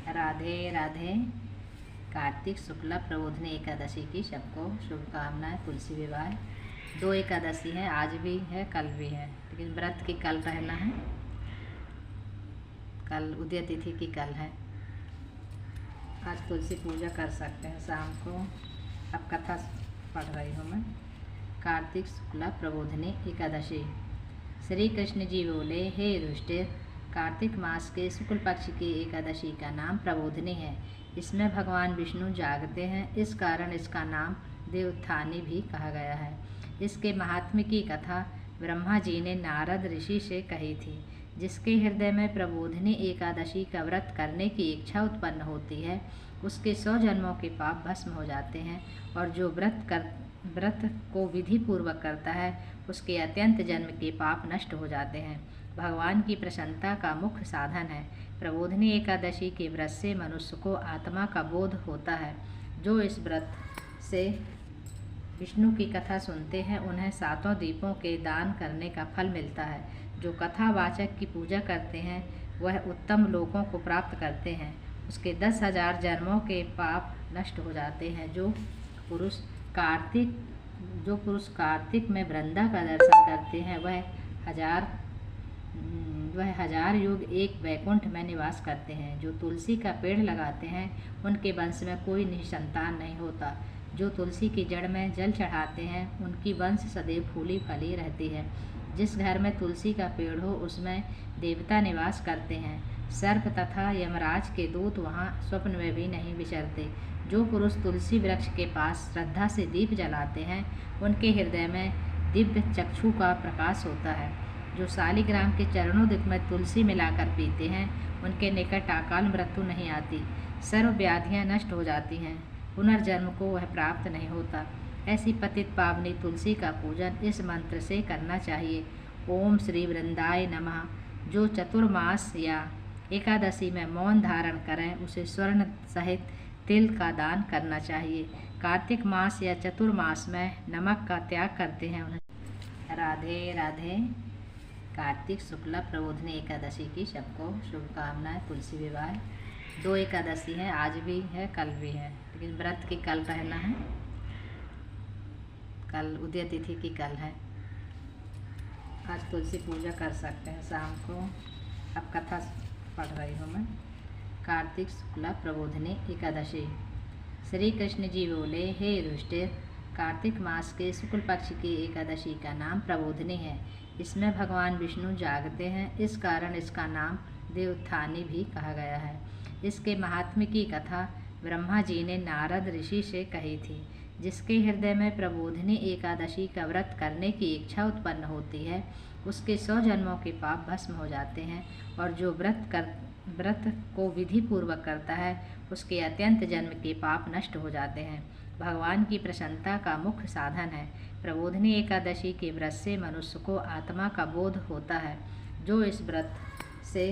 राधे राधे। कार्तिक शुक्ला प्रबोधिनी एकादशी की सबको शुभकामनाएं। तुलसी विवाह 2 एकादशी है, आज भी है कल भी है, लेकिन व्रत की कल रहना है। कल उदय तिथि की कल है। आज तुलसी पूजा कर सकते हैं शाम को। अब कथा पढ़ रही हूँ मैं। कार्तिक शुक्ला प्रबोधिनी एकादशी। श्री कृष्ण जी बोले, हे युधिष्ठिर, कार्तिक मास के शुक्ल पक्ष की एकादशी का नाम प्रबोधिनी है। इसमें भगवान विष्णु जागते हैं, इस कारण इसका नाम देवोत्थानी भी कहा गया है। इसके महात्म्य की कथा ब्रह्मा जी ने नारद ऋषि से कही थी। जिसके हृदय में प्रबोधिनी एकादशी का व्रत करने की इच्छा उत्पन्न होती है, उसके 100 जन्मों के पाप भस्म हो जाते हैं, और जो व्रत को विधि पूर्वक करता है, उसके अत्यंत जन्म के पाप नष्ट हो जाते हैं। भगवान की प्रसन्नता का मुख्य साधन है। प्रबोधिनी एकादशी के व्रत से मनुष्य को आत्मा का बोध होता है। जो इस व्रत से विष्णु की कथा सुनते हैं, उन्हें 7 दीपों के दान करने का फल मिलता है। जो कथावाचक की पूजा करते हैं, वह उत्तम लोकों को प्राप्त करते हैं। उसके 10,000 जन्मों के पाप नष्ट हो जाते हैं। जो पुरुष कार्तिक में वृंदा का दर्शन करते हैं, वह हजार युग एक वैकुंठ में निवास करते हैं। जो तुलसी का पेड़ लगाते हैं, उनके वंश में कोई निसंतान नहीं होता। जो तुलसी की जड़ में जल चढ़ाते हैं, उनकी वंश सदैव फूली फली रहती है। जिस घर में तुलसी का पेड़ हो, उसमें देवता निवास करते हैं। सर्प तथा यमराज के दूत वहाँ स्वप्न में भी नहीं विचरते। जो पुरुष तुलसी वृक्ष के पास श्रद्धा से दीप जलाते हैं, उनके हृदय में दिव्य चक्षु का प्रकाश होता है। जो शालिग्राम के चरणों में तुलसी मिलाकर पीते हैं, उनके निकट अकाल मृत्यु नहीं आती। सर्व व्याधियाँ नष्ट हो जाती हैं, पुनर्जन्म को वह प्राप्त नहीं होता। ऐसी पतित पावनी तुलसी का पूजन इस मंत्र से करना चाहिए। ओम श्री वृंदाय नमः। जो चतुर्मास या एकादशी में मौन धारण करें, उसे स्वर्ण सहित तिल का दान करना चाहिए। कार्तिक मास या चतुर्मास में नमक का त्याग करते हैं उन्हें। राधे राधे। कार्तिक शुक्ला प्रबोधिनी एकादशी की सबको शुभकामनाएं। तुलसी विवाह 2 एकादशी है, आज भी है कल भी है, लेकिन व्रत की कल रहना है। कल उदय तिथि की कल है। आज तुलसी पूजा कर सकते हैं शाम को। अब कथा पढ़ रही हूँ मैं। कार्तिक शुक्ला प्रबोधिनी एकादशी। श्री कृष्ण जी बोले, हे युधिष्ठिर, कार्तिक मास के शुक्ल पक्ष की एकादशी का नाम प्रबोधिनी है। इसमें भगवान विष्णु जागते हैं, इस कारण इसका नाम देवोत्थानी भी कहा गया है। इसके महात्म्य की कथा ब्रह्मा जी ने नारद ऋषि से कही थी। जिसके हृदय में प्रबोधिनी एकादशी का व्रत करने की इच्छा उत्पन्न होती है, उसके 100 जन्मों के पाप भस्म हो जाते हैं, और जो व्रत को विधि पूर्वक करता है, उसके अत्यंत जन्म के पाप नष्ट हो जाते हैं। भगवान की प्रसन्नता का मुख्य साधन है। प्रबोधिनी एकादशी के व्रत से मनुष्य को आत्मा का बोध होता है। जो इस व्रत से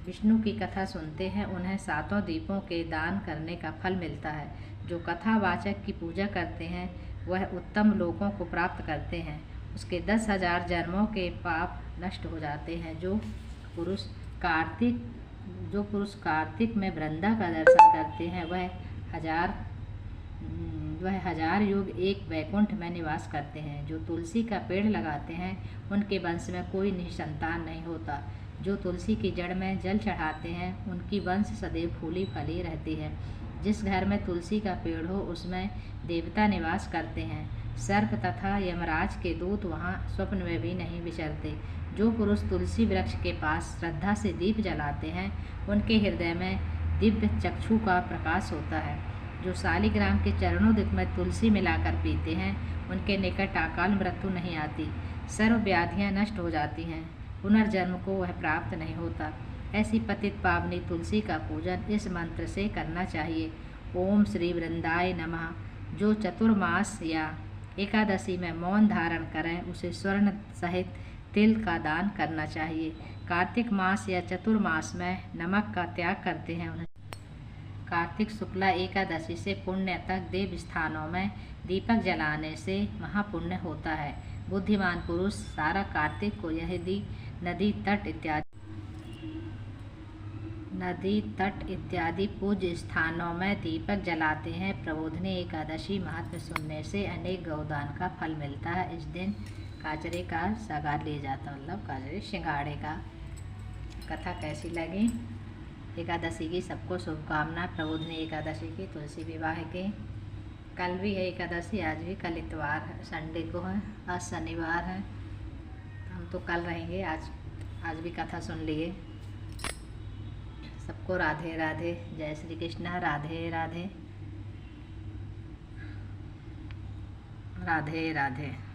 विष्णु की कथा सुनते हैं, उन्हें 7 दीपों के दान करने का फल मिलता है। जो कथावाचक की पूजा करते हैं, वह उत्तम लोकों को प्राप्त करते हैं। उसके 10,000 जन्मों के पाप नष्ट हो जाते हैं। जो पुरुष कार्तिक में वृंदा का दर्शन करते हैं, वह हजार युग एक वैकुंठ में निवास करते हैं। जो तुलसी का पेड़ लगाते हैं, उनके वंश में कोई निसंतान नहीं होता। जो तुलसी की जड़ में जल चढ़ाते हैं, उनकी वंश सदैव फूली फली रहती है। जिस घर में तुलसी का पेड़ हो, उसमें देवता निवास करते हैं। सर्प तथा यमराज के दूत वहाँ स्वप्न में भी नहीं विचरते। जो पुरुष तुलसी वृक्ष के पास श्रद्धा से दीप जलाते हैं, उनके हृदय में दिव्य चक्षु का प्रकाश होता है। जो शालिग्राम के चरणों में तुलसी मिलाकर पीते हैं, उनके निकट अकाल मृत्यु नहीं आती। सर्व व्याधियाँ नष्ट हो जाती हैं, पुनर्जन्म को वह प्राप्त नहीं होता। ऐसी पतित पावनी तुलसी का पूजन इस मंत्र से करना चाहिए। ओम श्री वृंदाय नमः। जो चतुर्मास या एकादशी में मौन धारण करें, उसे स्वर्ण सहित तिल का दान करना चाहिए। कार्तिक मास या चतुर्मास में नमक का त्याग करते हैं उन्हें। कार्तिक शुक्ला एकादशी से पुण्य तक देव स्थानों में दीपक जलाने से महापुण्य होता है। बुद्धिमान पुरुष सारा कार्तिक को यह नदी तट इत्यादि नदी तट इत्यादि पूज्य स्थानों में दीपक जलाते हैं। प्रबोधिनी एकादशी महत्व सुनने से अनेक गौदान का फल मिलता है। इस दिन काजरे का सगार लिया जाता, मतलब काजरे सिंगाड़े का। कथा कैसी लगी? एकादशी की सबको शुभकामना। प्रबोधिनी एकादशी की, तुलसी विवाह की। कल भी है एकादशी, आज भी। कल इतवार है, संडे को है, आज शनिवार है। हम तो कल रहेंगे, आज भी कथा सुन लिए। सबको राधे राधे, जय श्री कृष्ण। राधे राधे, राधे राधे।